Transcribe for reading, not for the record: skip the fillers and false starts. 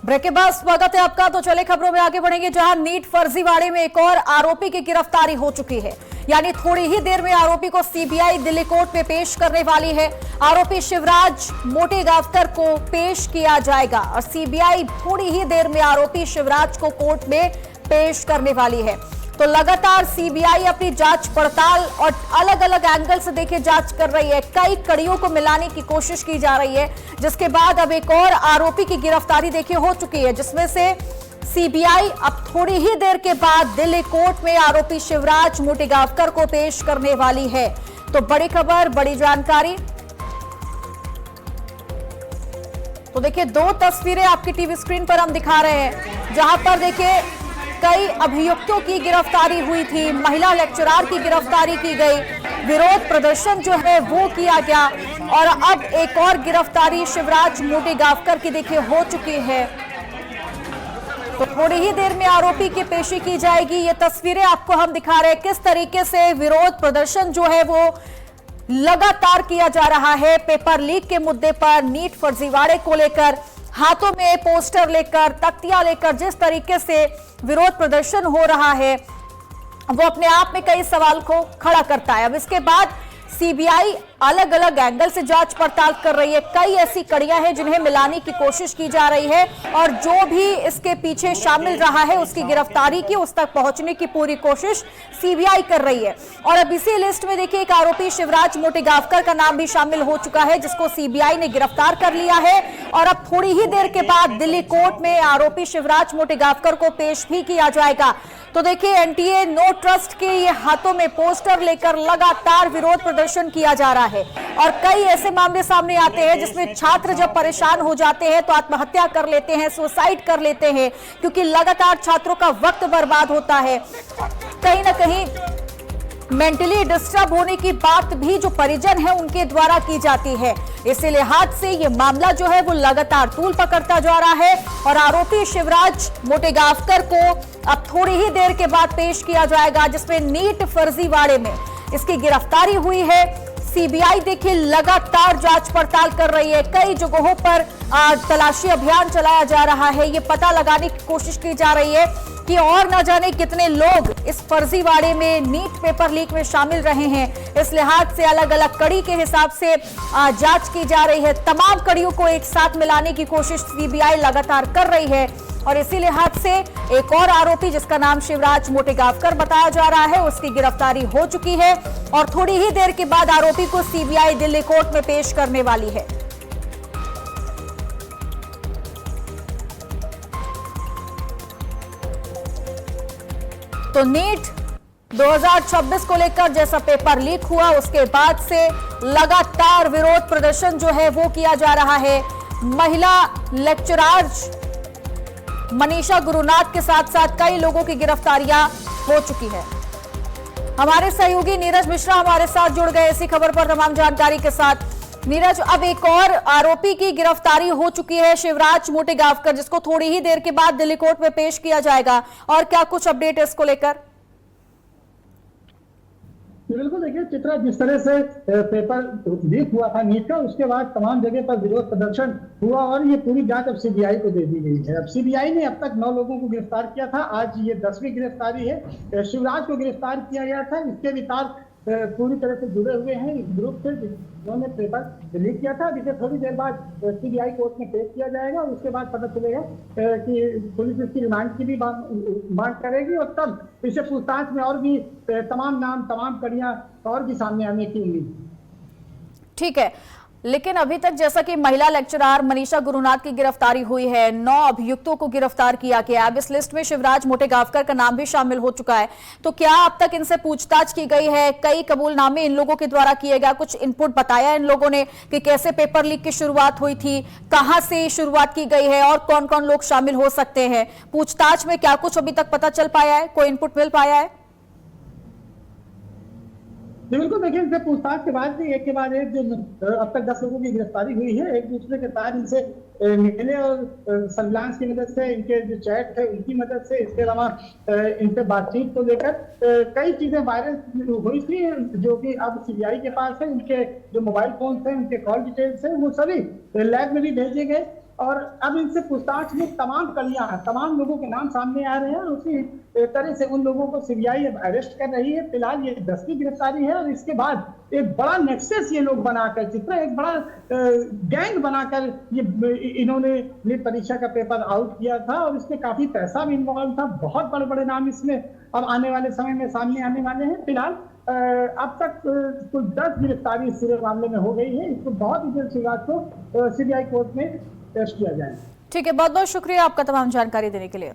Break के बाद स्वागत है आपका। तो चले खबरों में आगे बढ़ेंगे, जहां नीट फर्जीवाड़े में एक और आरोपी की गिरफ्तारी हो चुकी है। यानी थोड़ी ही देर में आरोपी को सीबीआई दिल्ली कोर्ट में पेश करने वाली है। आरोपी शिवराज मोटेगांवकर को पेश किया जाएगा और सीबीआई थोड़ी ही देर में आरोपी शिवराज को कोर्ट में पेश करने वाली है। तो लगातार सीबीआई अपनी जांच पड़ताल और अलग अलग एंगल से देखिए जांच कर रही है। कई कड़ियों को मिलाने की कोशिश की जा रही है, जिसके बाद अब एक और आरोपी की गिरफ्तारी देखिए हो चुकी है, जिसमें से सीबीआई अब थोड़ी ही देर के बाद दिल्ली कोर्ट में आरोपी शिवराज मोटेगांवकर को पेश करने वाली है। तो बड़ी खबर, बड़ी जानकारी। तो देखिए दो तस्वीरें आपकी टीवी स्क्रीन पर हम दिखा रहे हैं, जहां पर देखिए कई अभियुक्तों की गिरफ्तारी हुई थी, महिला लेक्चरार की गिरफ्तारी की गई, विरोध प्रदर्शन जो है वो किया गया और अब एक और गिरफ्तारी शिवराज मोटेगांवकर की देखिए हो चुकी है। तो थोड़ी ही देर में आरोपी की पेशी की जाएगी। ये तस्वीरें आपको हम दिखा रहे हैं किस तरीके से विरोध प्रदर्शन जो है वो लगातार किया जा रहा है पेपर लीक के मुद्दे पर, नीट फर्जीवाड़े को लेकर, हाथों में पोस्टर लेकर, तख्तियां लेकर जिस तरीके से विरोध प्रदर्शन हो रहा है वो अपने आप में कई सवाल को खड़ा करता है। अब इसके बाद सीबीआई अलग अलग एंगल से जांच पड़ताल कर रही है। कई ऐसी कड़ियां हैं जिन्हें मिलाने की कोशिश की जा रही है और जो भी इसके पीछे शामिल रहा है उसकी गिरफ्तारी की, उस तक पहुंचने की पूरी कोशिश सीबीआई कर रही है। और अब इसी लिस्ट में देखिए एक आरोपी शिवराज मोटेगांवकर का नाम भी शामिल हो चुका है, जिसको सीबीआई ने गिरफ्तार कर लिया है और अब थोड़ी ही देर के बाद दिल्ली कोर्ट में आरोपी शिवराज मोटेगांवकर को पेश भी किया जाएगा। तो देखिए एनटीए नो ट्रस्ट के ये हाथों में पोस्टर लेकर लगातार विरोध प्रदर्शन किया जा रहा है और कई ऐसे मामले सामने आते हैं जिसमें छात्र जब परेशान हो जाते हैं तो आत्महत्या कर लेते हैं, सुसाइड कर लेते हैं, क्योंकि लगातार छात्रों का वक्त बर्बाद होता है। कहीं ना कहीं मेंटली डिस्टर्ब होने की बात भी जो परिजन है उनके द्वारा की जाती है। इसी लिहाज से ये मामला जो है वो लगातार तूल पकड़ता जा रहा है और आरोपी शिवराज मोटेगांवकर को अब थोड़ी ही देर के बाद पेश किया जाएगा, जिसमें नीट फर्जीवाड़े में इसकी गिरफ्तारी हुई है। सीबीआई देखिए लगातार जांच पड़ताल कर रही है। कई जगहों पर तलाशी अभियान चलाया जा रहा है। ये पता लगाने की कोशिश की जा रही है कि और न जाने कितने लोग इस फर्जीवाड़े में, नीट पेपर लीक में शामिल रहे हैं। इस लिहाज से अलग अलग कड़ी के हिसाब से जांच की जा रही है। तमाम कड़ियों को एक साथ मिलाने की कोशिश सीबीआई लगातार कर रही है और इसी लिहाज से एक और आरोपी जिसका नाम शिवराज मोटेगांवकर बताया जा रहा है, उसकी गिरफ्तारी हो चुकी है और थोड़ी ही देर के बाद आरोपी को सीबीआई दिल्ली कोर्ट में पेश करने वाली है। तो नीट 2026 को लेकर जैसा पेपर लीक हुआ उसके बाद से लगातार विरोध प्रदर्शन जो है वो किया जा रहा है। महिला लेक्चरार मनीषा गुरुनाथ के साथ साथ कई लोगों की गिरफ्तारियां हो चुकी है। हमारे सहयोगी नीरज मिश्रा हमारे साथ जुड़ गए इसी खबर पर तमाम जानकारी के साथ। नीरज, अब एक और आरोपी की गिरफ्तारी हो चुकी है, शिवराज मोटेगांवकर, जिसको थोड़ी ही देर के बाद दिल्ली कोर्ट में पेश किया जाएगा, और क्या कुछ अपडेट है इसको लेकर? बिल्कुल, देखिए चित्रा, जिस तरह से पेपर लीक हुआ था नीट का, उसके बाद तमाम जगह पर विरोध प्रदर्शन हुआ और ये पूरी जांच अब सीबीआई को दे दी गई है। अब सीबीआई ने अब तक 9 लोगों को गिरफ्तार किया था, आज ये 10वीं गिरफ्तारी है। शिवराज को गिरफ्तार किया गया था, इसके विचार पूरी तरह से जुड़े हुए हैं इस ग्रुप से जिन्होंने पेपर लीक किया था। इसे थोड़ी देर बाद सीबीआई कोर्ट में पेश किया जाएगा और उसके बाद पता चलेगा कि पुलिस इसकी रिमांड की भी मांग करेगी और तब इसे पूछताछ में और भी तमाम नाम, तमाम कड़ियां और भी सामने आने की उम्मीद। ठीक है, लेकिन अभी तक जैसा कि महिला लेक्चरार मनीषा गुरुनाथ की गिरफ्तारी हुई है, 9 अभियुक्तों को गिरफ्तार किया गया। अब इस लिस्ट में शिवराज मोटेगांवकर का नाम भी शामिल हो चुका है। तो क्या अब तक इनसे पूछताछ की गई है? कई कबूलनामे इन लोगों के द्वारा किए गए, कुछ इनपुट बताया इन लोगों ने कि कैसे पेपर लीक की शुरुआत हुई थी, कहां से शुरुआत की गई है और कौन कौन लोग शामिल हो सकते हैं? पूछताछ में क्या कुछ अभी तक पता चल पाया है, कोई इनपुट मिल पाया है? बिल्कुल, देखिए इनसे पूछताछ के बाद भी एक के बाद एक जो अब तक 10 लोगों की गिरफ्तारी हुई है, एक दूसरे के साथ इनसे मिले और सर्विलांस की मदद से, इनके जो चैट है उनकी मदद से, इसके अलावा इनसे बातचीत को लेकर कई चीजें वायरल हुई थी जो कि अब सीबीआई के पास है। इनके जो मोबाइल फोन थे, उनके कॉल डिटेल्स है, वो सभी लैब में भी भेजे गए और अब इनसे पूछताछ में तमाम कड़ियां हैं, तमाम लोगों के नाम सामने आ रहे हैं और उसी तरह से उन लोगों को सीबीआई अब अरेस्ट कर रही है। फिलहाल ये 10वीं गिरफ्तारी है और इसके बाद एक बड़ा नेक्सस ये लोग बनाकर, चित्रा एक बड़ा गैंग बनाकर ये इन्होंने नीट परीक्षा का पेपर आउट किया था और इसमें काफी पैसा भी इन्वॉल्व था। बहुत बड़े बड़े नाम इसमें अब आने वाले समय में सामने आने वाले हैं। फिलहाल अब तक कुल 10 गिरफ्तारी इस पूरे मामले में हो गई है। इसको बहुत ही जल्द शुरुआत को सीबीआई कोर्ट में पेश किया जाए। ठीक है, बहुत बहुत शुक्रिया आपका तमाम जानकारी देने के लिए।